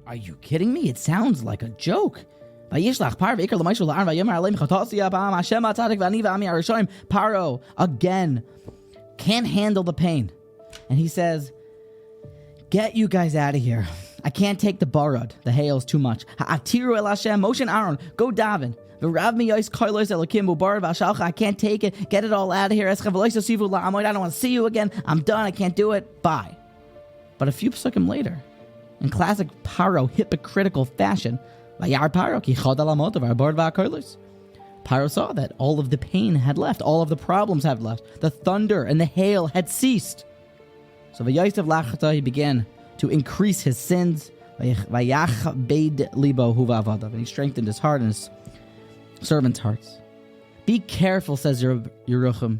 Are you kidding me? It sounds like a joke. Paro again can't handle the pain. And he says, get you guys out of here. I can't take the barad. The hail's too much. Ha'atiru el Hashem, Moshe and Aaron, go daven. I can't take it. Get it all out of here. I don't want to see you again. I'm done. I can't do it. Bye. But a few psukim later, in classic Paro hypocritical fashion, Paro saw that all of the pain had left, all of the problems had left, the thunder and the hail had ceased. So he began to increase his sins, and he strengthened his heart and his servants' hearts. Be careful, says Yeruchom,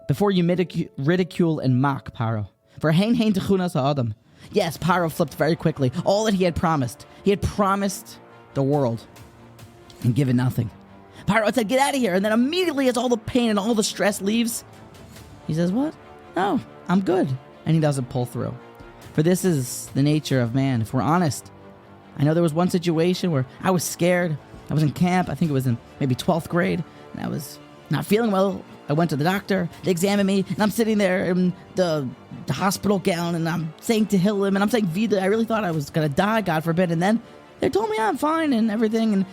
before you ridicule and mock Paro. For hein techunas ha'adam. Yes, Paro flipped very quickly. All that he had promised. He had promised the world and given nothing. Paro said, get out of here. And then immediately as all the pain and all the stress leaves, he says, what? No, I'm good. And he doesn't pull through. For this is the nature of man. If we're honest, I know there was one situation where I was scared. I was in camp. I think it was in maybe 12th grade. And I was not feeling well. I went to the doctor. They examined me. And I'm sitting there in the hospital gown. And I'm saying Tehillim. And I'm saying Vida. I really thought I was going to die, God forbid. And then they told me I'm fine and everything. And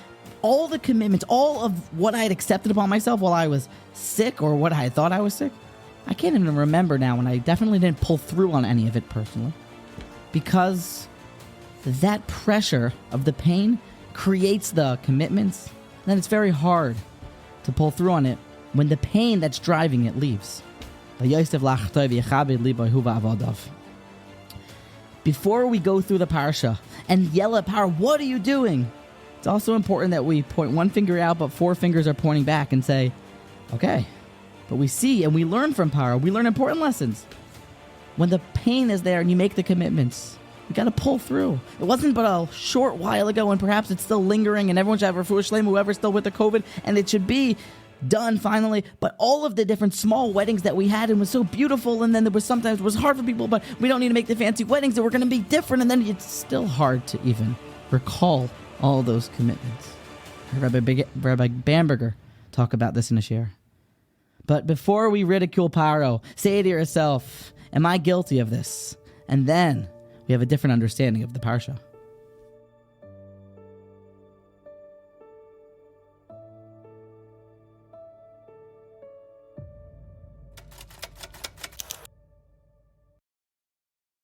all the commitments, all of what I had accepted upon myself while I was sick or what I thought I was sick, I can't even remember now, and I definitely didn't pull through on any of it personally. Because that pressure of the pain creates the commitments, and then it's very hard to pull through on it when the pain that's driving it leaves. Before we go through the parsha and yell at Paro, what are you doing? It's also important that we point one finger out, but four fingers are pointing back and say, okay. But we see and we learn from Paro. We learn important lessons. When the pain is there and you make the commitments, you got to pull through. It wasn't but a short while ago, and perhaps it's still lingering, and everyone should have refuah shleima, whoever's still with the COVID, and it should be done finally. But all of the different small weddings that we had and was so beautiful, and then there was sometimes it was hard for people, but we don't need to make the fancy weddings, and we're going to be different, and then it's still hard to even recall all those commitments. Rabbi Bamberger talk about this in a share. But before we ridicule Paro, say to yourself, am I guilty of this? And then we have a different understanding of the Parsha.